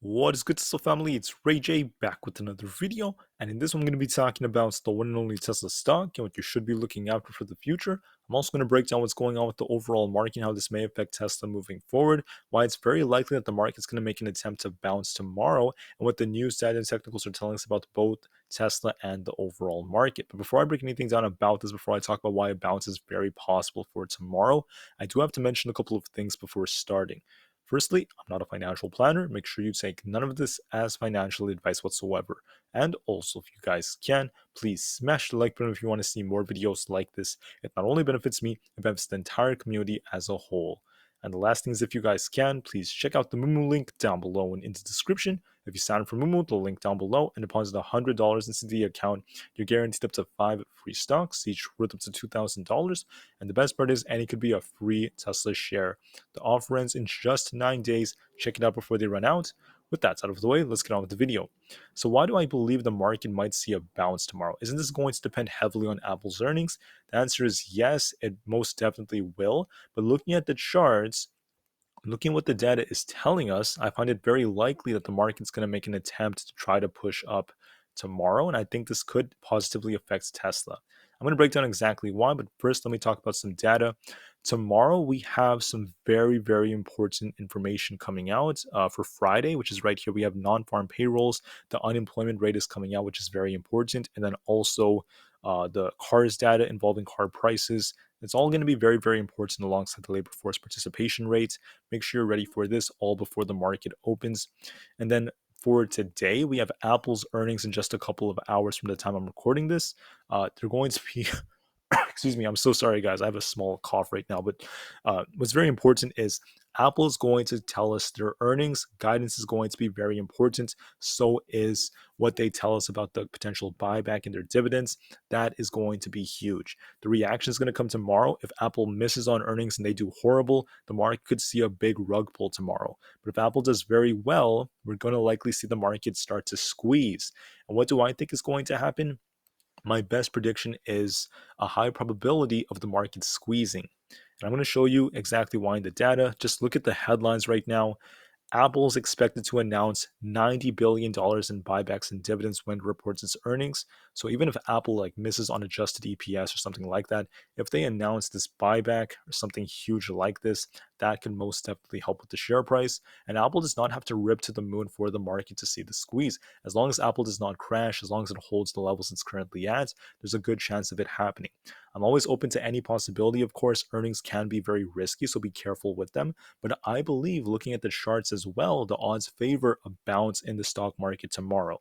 What is good, Tesla family? It's Ray J back with another video, and in this one I'm going to be talking about the one and only Tesla stock and what you should be looking out for the future. I'm also going to break down what's going on with the overall market and how this may affect Tesla moving forward, why it's very likely that the market's going to make an attempt to bounce tomorrow, and what the news, data, and technicals are telling us about both Tesla and the overall market. But before I break anything down about this, before I talk about why a bounce is very possible for tomorrow, I do have to mention a couple of things before starting. Firstly, I'm not a financial planner. Make sure you take none of this as financial advice whatsoever. And also, if you guys can, please smash the like button if you want to see more videos like this. It not only benefits me, it benefits the entire community as a whole. And the last thing is, if you guys can, please check out the Moomoo link down below and in the description. If you sign up for Moomoo, the link down below, and deposit $100 into the account, you're guaranteed up to 5 free stocks, each worth up to $2,000. And the best part is, any could be a free Tesla share. The offer ends in just 9 days. Check it out before they run out. With that out of the way, let's get on with the video. So why do I believe the market might see a bounce tomorrow? Isn't this going to depend heavily on Apple's earnings? The answer is yes, it most definitely will. But looking at the charts, looking at what the data is telling us, I find it very likely that the market's going to make an attempt to try to push up tomorrow, and I think this could positively affect Tesla. I'm going to break down exactly why, but first let me talk about some data. Tomorrow we have some very, very important information coming out for Friday, which is right here. We have non-farm payrolls. The unemployment rate is coming out, which is very important, and then also the cars data involving car prices. It's all going to be very, very important alongside the labor force participation rate. Make sure you're ready for this all before the market opens. And then for today, we have Apple's earnings in just a couple of hours from the time I'm recording this. They're going to be excuse me, I'm so sorry, guys. I have a small cough right now. But what's very important is Apple is going to tell us their earnings. Guidance is going to be very important. So is what they tell us about the potential buyback and their dividends. That is going to be huge. The reaction is going to come tomorrow. If Apple misses on earnings and they do horrible, the market could see a big rug pull tomorrow. But if Apple does very well, we're going to likely see the market start to squeeze. And what do I think is going to happen? My best prediction is a high probability of the market squeezing. And I'm going to show you exactly why in the data. Just look at the headlines right now. Apple is expected to announce $90 billion in buybacks and dividends when it reports its earnings. So even if Apple misses on adjusted EPS or something like that, if they announce this buyback or something huge like this, that can most definitely help with the share price. And Apple does not have to rip to the moon for the market to see the squeeze. As long as Apple does not crash, as long as it holds the levels it's currently at, there's a good chance of it happening. I'm always open to any possibility. Of course, earnings can be very risky, so be careful with them. But I believe, looking at the charts as well, the odds favor a bounce in the stock market tomorrow.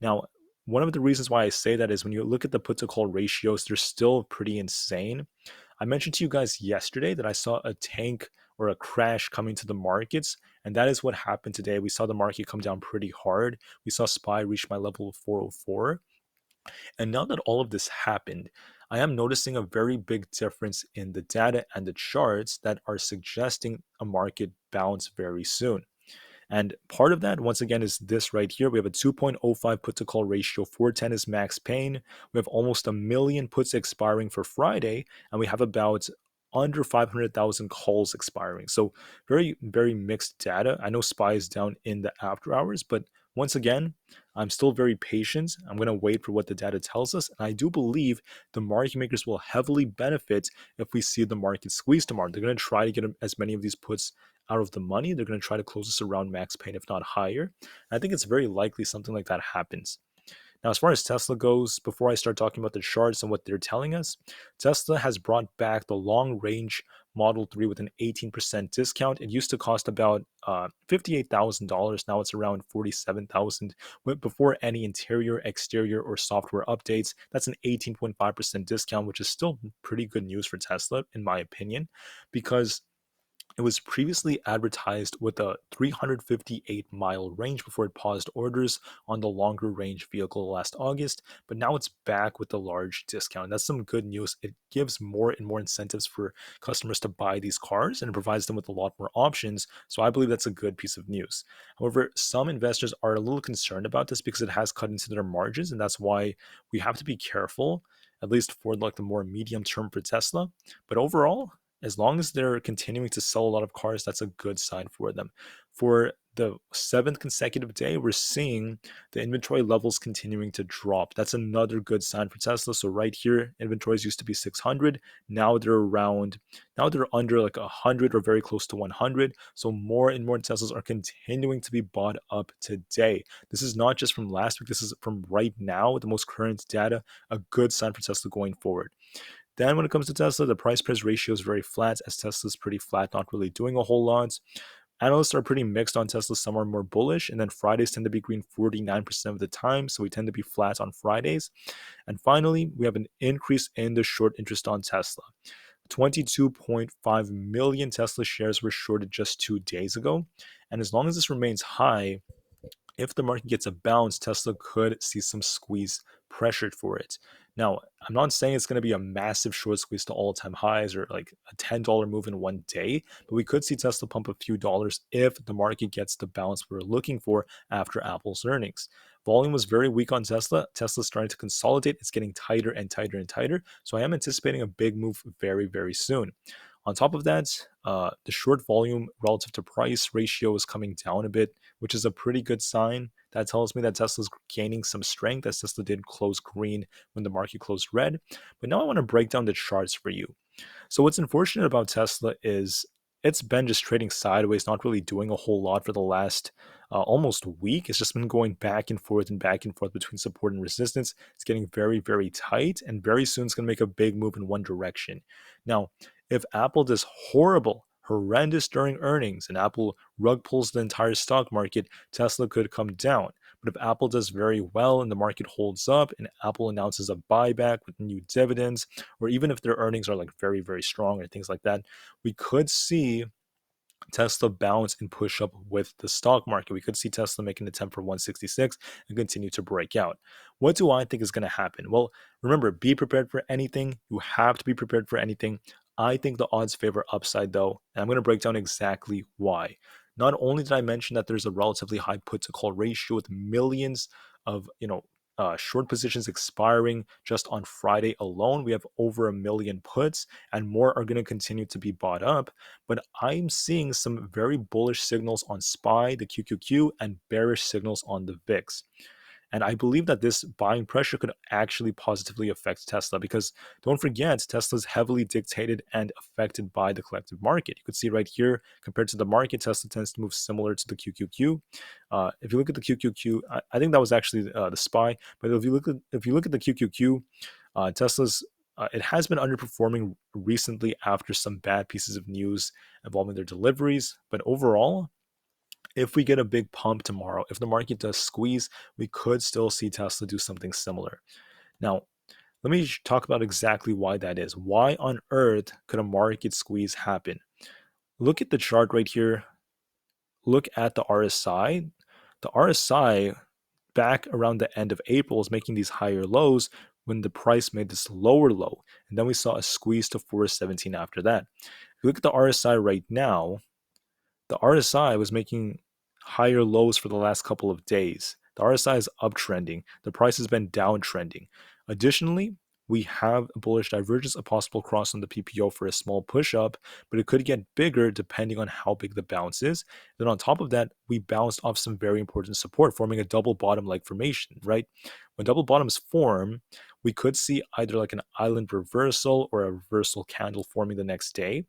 Now, one of the reasons why I say that is when you look at the put to call ratios, they're still pretty insane. I mentioned to you guys yesterday that I saw a tank or a crash coming to the markets, and that is what happened today. We saw the market come down pretty hard. We saw SPY reach my level of 404. And now that all of this happened, I am noticing a very big difference in the data and the charts that are suggesting a market bounce very soon. And part of that, once again, is this right here. We have a 2.05 put to call ratio. 410 is max pain. We have almost a million puts expiring for Friday, and we have about under 500,000 calls expiring. So very, very mixed data. I know SPY is down in the after hours, but once again, I'm still very patient. I'm going to wait for what the data tells us. And I do believe the market makers will heavily benefit if we see the market squeeze tomorrow. They're going to try to get as many of these puts out of the money. They're going to try to close this around max pain, if not higher. And I think it's very likely something like that happens. Now, as far as Tesla goes, before I start talking about the charts and what they're telling us, Tesla has brought back the long range Model 3 with an 18% discount. It used to cost about $58,000. Now it's around $47,000 before any interior, exterior, or software updates. That's an 18.5% discount, which is still pretty good news for Tesla, in my opinion, because it was previously advertised with a 358-mile range before it paused orders on the longer range vehicle last August, but now it's back with the large discount. That's some good news. It gives more and more incentives for customers to buy these cars, and it provides them with a lot more options. So I believe that's a good piece of news. However, some investors are a little concerned about this because it has cut into their margins, and that's why we have to be careful, at least for the more medium term for Tesla. But overall, as long as they're continuing to sell a lot of cars, that's a good sign for them. for the seventh consecutive day, we're seeing the inventory levels continuing to drop. That's another good sign for Tesla. So right here, inventories used to be 600. Now they're under like 100 or very close to 100. So more and more Teslas are continuing to be bought up today. This is not just from last week. This is from right now, the most current data, a good sign for Tesla going forward. Then when it comes to Tesla, the price price ratio is very flat, as Tesla's pretty flat, not really doing a whole lot. Analysts are pretty mixed on Tesla. Some are more bullish, and then Fridays tend to be green 49% of the time, so we tend to be flat on Fridays. And finally, we have an increase in the short interest on Tesla. 22.5 million Tesla shares were shorted just 2 days ago. And as long as this remains high, if the market gets a bounce, Tesla could see some squeeze pressured for it. Now, I'm not saying it's going to be a massive short squeeze to all-time highs or like a $10 move in one day, but we could see Tesla pump a few dollars if the market gets the bounce we're looking for after Apple's earnings. Volume was very weak on Tesla. Tesla's starting to consolidate. It's getting tighter and tighter and tighter. So I am anticipating a big move very, very soon. On top of that, the short volume relative to price ratio is coming down a bit, which is a pretty good sign. That tells me that Tesla's gaining some strength, as Tesla did close green when the market closed red. But now I want to break down the charts for you. So what's unfortunate about Tesla is it's been just trading sideways, not really doing a whole lot for the last almost week. It's just been going back and forth between support and resistance. It's getting very, very tight, and very soon it's going to make a big move in one direction. Now, if Apple does horrendous during earnings, and Apple rug pulls the entire stock market, Tesla could come down. But if Apple does very well and the market holds up, and Apple announces a buyback with new dividends, or even if their earnings are like very, very strong or things like that, we could see Tesla bounce and push up with the stock market. We could see Tesla make an attempt for 166 and continue to break out. What do I think is going to happen? Well, remember, be prepared for anything. You have to be prepared for anything. I think the odds favor upside, though, and I'm going to break down exactly why. Not only did I mention that there's a relatively high put to call ratio with millions of short positions expiring just on Friday alone, we have over a million puts, and more are going to continue to be bought up. But I'm seeing some very bullish signals on SPY, the QQQ, and bearish signals on the VIX. And I believe that this buying pressure could actually positively affect Tesla, because don't forget, Tesla is heavily dictated and affected by the collective market. You could see right here, compared to the market, Tesla tends to move similar to the QQQ. If you look at the QQQ, I think that was actually the SPY. But if you look at the QQQ, Tesla's it has been underperforming recently after some bad pieces of news involving their deliveries. But overall, if we get a big pump tomorrow, if the market does squeeze, we could still see Tesla do something similar. Now, let me talk about exactly why that is. Why on earth could a market squeeze happen? Look at the chart right here. Look at the RSI. The RSI back around the end of April is making these higher lows when the price made this lower low. And then we saw a squeeze to 417 after that. If you look at the RSI right now, the RSI was making higher lows for the last couple of days. The RSI is uptrending. The price has been downtrending. Additionally, we have a bullish divergence, a possible cross on the PPO for a small push up, but it could get bigger depending on how big the bounce is. Then on top of that, we bounced off some very important support, forming a double bottom like formation, right? When double bottoms form, we could see either like an island reversal or a reversal candle forming the next day.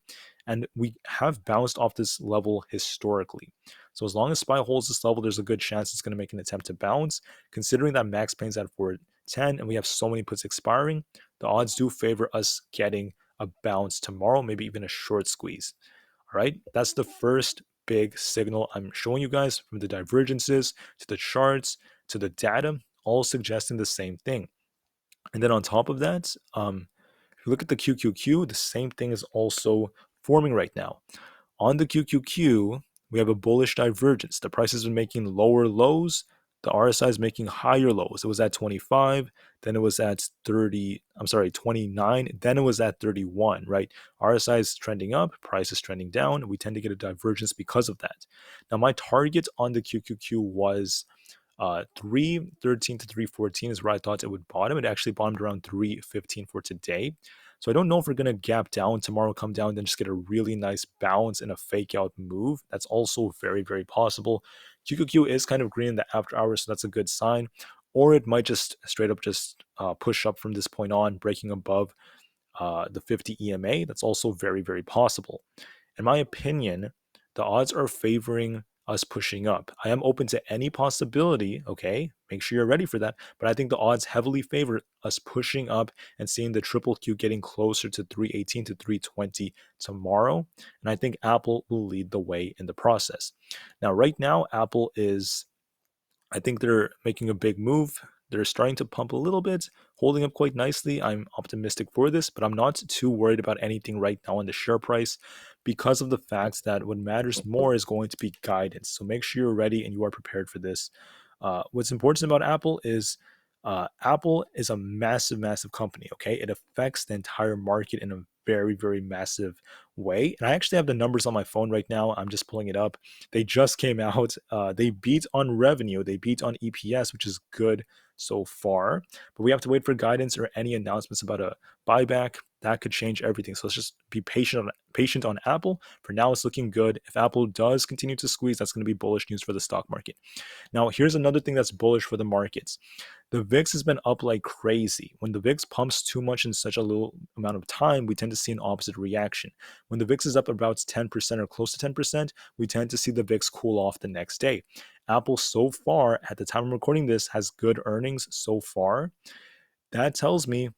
And we have bounced off this level historically. So as long as SPY holds this level, there's a good chance it's going to make an attempt to bounce. Considering that max pain's at 410 and we have so many puts expiring, the odds do favor us getting a bounce tomorrow, maybe even a short squeeze. All right, that's the first big signal I'm showing you guys, from the divergences to the charts to the data, all suggesting the same thing. And then on top of that, if you look at the QQQ, the same thing is also forming right now. On the QQQ, we have a bullish divergence. The price has been making lower lows. The RSI is making higher lows. It was at 25, then it was at 29, then it was at 31, right? RSI is trending up, price is trending down. We tend to get a divergence because of that. Now, my target on the QQQ was 313 to 314 is where I thought it would bottom. It actually bottomed around 315 for today. So I don't know if we're going to gap down tomorrow, come down, then just get a really nice bounce and a fake out move. That's also very, very possible. QQQ is kind of green in the after hours, so that's a good sign. Or it might just straight up just push up from this point on, breaking above the 50 EMA. That's also very, very possible. In my opinion, the odds are favoring us pushing up. I am open to any possibility, okay? Make sure you're ready for that. But I think the odds heavily favor us pushing up and seeing the triple Q getting closer to 318 to 320 tomorrow. And I think Apple will lead the way in the process. Now, right now, Apple is, I think they're making a big move. They're starting to pump a little bit, holding up quite nicely. I'm optimistic for this, but I'm not too worried about anything right now on the share price because of the fact that what matters more is going to be guidance. So make sure you're ready and you are prepared for this. What's important about Apple is a massive, massive company. Okay, it affects the entire market in a very, very massive way. And I actually have the numbers on my phone right now. I'm just pulling it up. They just came out. They beat on revenue. They beat on EPS, which is good so far. But we have to wait for guidance or any announcements about a buyback. That could change everything. So let's just be patient on Apple. For now, it's looking good. If Apple does continue to squeeze, that's going to be bullish news for the stock market. Now, here's another thing that's bullish for the markets. The VIX has been up like crazy. When the VIX pumps too much in such a little amount of time, we tend to see an opposite reaction. When the VIX is up about 10% or close to 10%, we tend to see the VIX cool off the next day. Apple so far, at the time I'm recording this, has good earnings so far. That tells me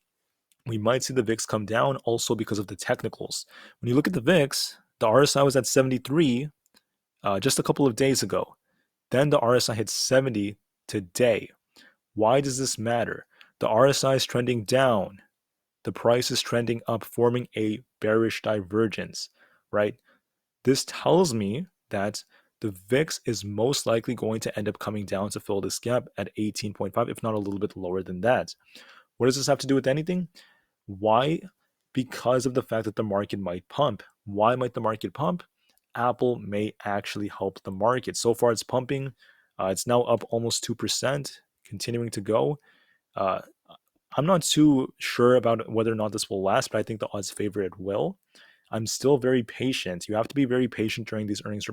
we might see the VIX come down also because of the technicals. When you look at the VIX, the RSI was at 73 just a couple of days ago. Then the RSI hit 70 today. Why does this matter? The RSI is trending down. The price is trending up, forming a bearish divergence, right? This tells me that the VIX is most likely going to end up coming down to fill this gap at 18.5, if not a little bit lower than that. What does this have to do with anything? Why? Because of the fact that the market might pump. Why might the market pump? Apple may actually help the market. So far, it's pumping. It's now up almost 2%, continuing to go. Uh, I'm not too sure about whether or not this will last, but I think the odds favor it will. I'm still very patient. You have to be very patient during these earnings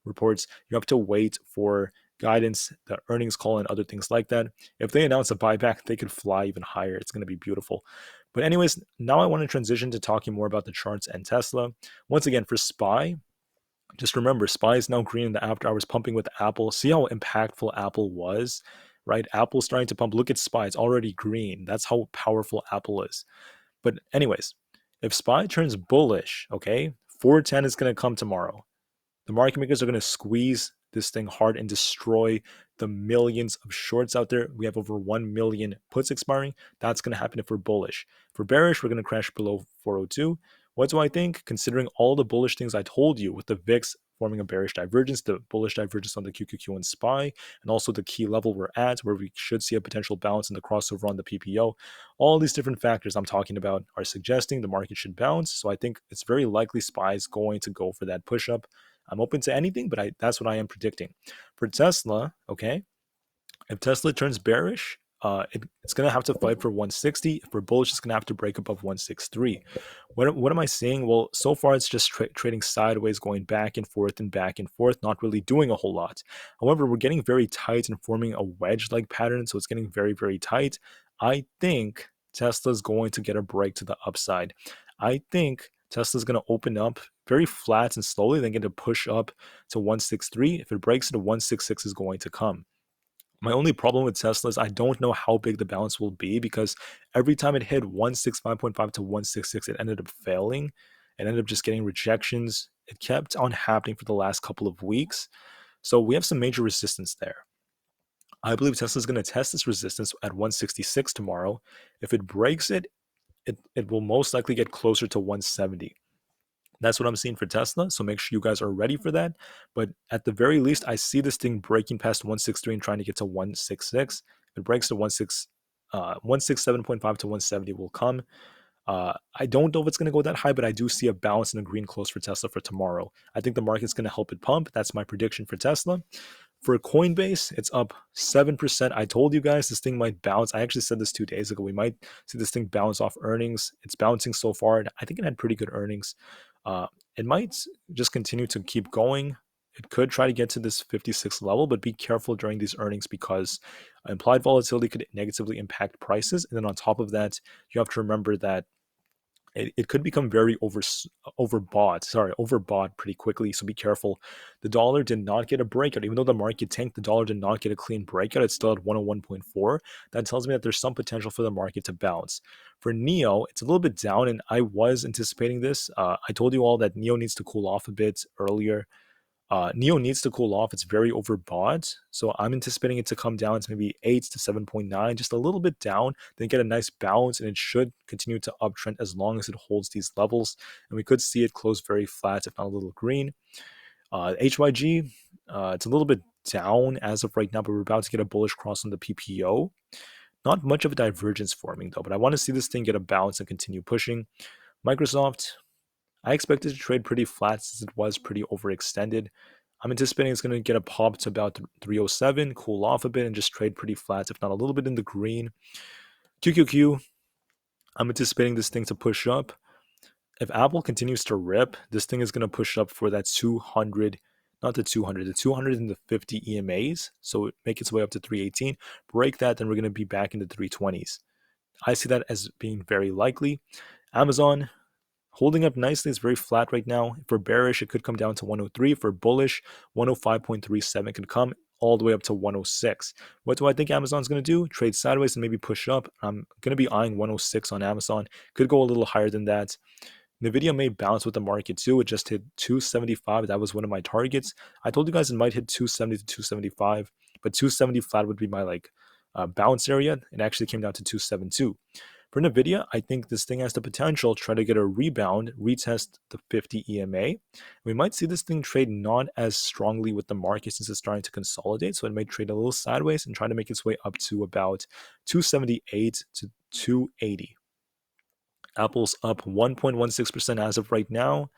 reports. You have to wait for guidance, the earnings call, and other things like that. If they announce a buyback, they could fly even higher. It's going to be beautiful. But anyways, now I want to transition to talking more about the charts and Tesla. Once again, for SPY, just remember, SPY is now green in the after hours, pumping with Apple. See how impactful Apple was, right? Apple's starting to pump. Look at SPY; it's already green. That's how powerful Apple is. But anyways, if SPY turns bullish, okay, 410 is going to come tomorrow. The market makers are going to squeeze this thing hard and destroy the millions of shorts out there. We have over 1 million puts expiring. That's going to happen if we're bullish. For bearish, we're going to crash below 402. What do I think? Considering all the bullish things I told you with the VIX forming a bearish divergence, the bullish divergence on the QQQ and SPY, and also the key level we're at where we should see a potential bounce in the crossover on the PPO. All these different factors I'm talking about are suggesting the market should bounce. So I think it's very likely SPY is going to go for that push up. I'm open to anything, but that's what I am predicting. For Tesla, okay, if Tesla turns bearish, it's going to have to fight for 160. If we're bullish, it's going to have to break above 163. What am I saying? Well, so far it's just trading sideways, going back and forth, not really doing a whole lot. However, we're getting very tight and forming a wedge-like pattern, so it's getting very, very tight. I think Tesla's going to get a break to the upside. I think Tesla's going to open up very flat and slowly, then get a push up to 163. If it breaks to 166 is going to come. My only problem with Tesla is I don't know how big the bounce will be because every time it hit 165.5 to 166, it ended up failing. It ended up just getting rejections. It kept on happening for the last couple of weeks. So we have some major resistance there. I believe Tesla is going to test this resistance at 166 tomorrow. If it breaks it, it will most likely get closer to 170. That's what I'm seeing for Tesla. So make sure you guys are ready for that. But at the very least, I see this thing breaking past 163 and trying to get to 166. If it breaks to 167.5 to 170 will come. I don't know if it's going to go that high, but I do see a bounce and a green close for Tesla for tomorrow. I think the market's going to help it pump. That's my prediction for Tesla. For Coinbase, it's up 7%. I told you guys this thing might bounce. I actually said this 2 days ago. We might see this thing bounce off earnings. It's bouncing so far. I think it had pretty good earnings. Uh, it might just continue to keep going. It could try to get to this 56 level, but be careful during these earnings because implied volatility could negatively impact prices. And then on top of that, you have to remember that it could become very overbought pretty quickly. So be careful. The dollar did not get a breakout, even though the market tanked. The dollar did not get a clean breakout. It's still at 101.4. That tells me that there's some potential for the market to bounce. For Neo, it's a little bit down, and I was anticipating this. I told you all that Neo needs to cool off a bit earlier. Neo needs to cool off. It's very overbought. So I'm anticipating it to come down to maybe 8 to 7.9, just a little bit down, then get a nice bounce, and it should continue to uptrend as long as it holds these levels. And we could see it close very flat, if not a little green. HYG, it's a little bit down as of right now, but we're about to get a bullish cross on the PPO. Not much of a divergence forming though, but I want to see this thing get a bounce and continue pushing. Microsoft, I expected to trade pretty flat since it was pretty overextended. I'm anticipating it's going to get a pop to about 307, cool off a bit, and just trade pretty flat, if not a little bit in the green. QQQ, I'm anticipating this thing to push up. If Apple continues to rip, this thing is going to push up for that 200, not the 200, the 250 EMAs. So make its way up to 318. Break that, then we're going to be back in the 320s. I see that as being very likely. Amazon, holding up nicely. It's very flat right now. For bearish, it could come down to 103. For bullish, 105.37 could come all the way up to 106. What do I think Amazon's going to do? Trade sideways and maybe push up. I'm going to be eyeing 106 on Amazon. Could go a little higher than that. Nvidia may bounce with the market too. It just hit 275. That was one of my targets. I told you guys it might hit 270 to 275, but 270 flat would be my bounce area. It actually came down to 272. For Nvidia, I think this thing has the potential to try to get a rebound, retest the 50 EMA. We might see this thing trade not as strongly with the market since it's starting to consolidate, so it may trade a little sideways and try to make its way up to about 278 to 280. Apple's up 1.16% as of right now,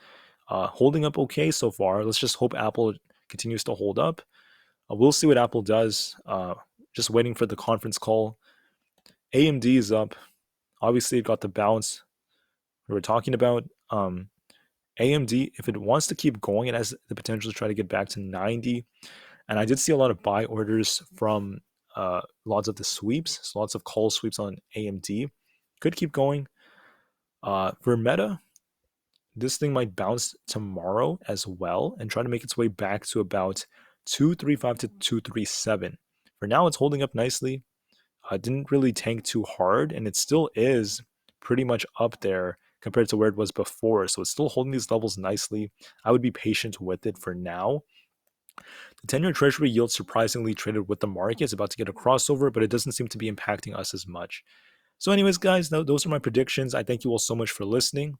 holding up okay so far. Let's just hope Apple continues to hold up. We'll see what Apple does. Just waiting for the conference call. AMD is up. Obviously, it got the bounce we were talking about. AMD, if it wants to keep going, it has the potential to try to get back to 90. And I did see a lot of buy orders from lots of the sweeps, so lots of call sweeps on AMD. Could keep going. For Meta, this thing might bounce tomorrow as well and try to make its way back to about 235 to 237. For now, it's holding up nicely. Didn't really tank too hard, and it still is pretty much up there compared to where it was before. So it's still holding these levels nicely. I would be patient with it for now. The 10-year Treasury yield surprisingly traded with the market. It's about to get a crossover, but it doesn't seem to be impacting us as much. So anyways, guys, those are my predictions. I thank you all so much for listening.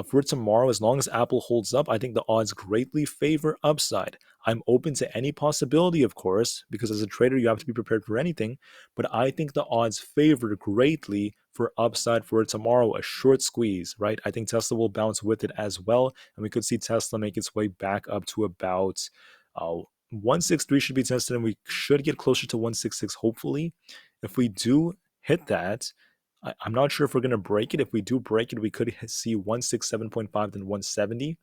For tomorrow, as long as Apple holds up, I think the odds greatly favor upside. I'm open to any possibility, of course, because as a trader, you have to be prepared for anything. But I think the odds favor greatly for upside for tomorrow, a short squeeze, right? I think Tesla will bounce with it as well. And we could see Tesla make its way back up to about 163 should be tested, and we should get closer to 166, hopefully. If we do hit that, I'm not sure if we're going to break it. If we do break it, we could see 167.5 then 170.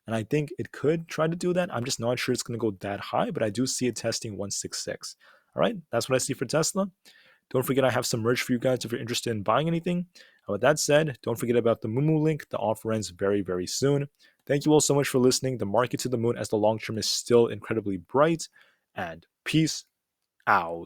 And I think it could try to do that. I'm just not sure it's going to go that high, but I do see it testing 166. All right, that's what I see for Tesla. Don't forget I have some merch for you guys if you're interested in buying anything. And with that said, don't forget about the Moomoo link. The offer ends very, very soon. Thank you all so much for listening. The market to the moon as the long term is still incredibly bright. And peace out.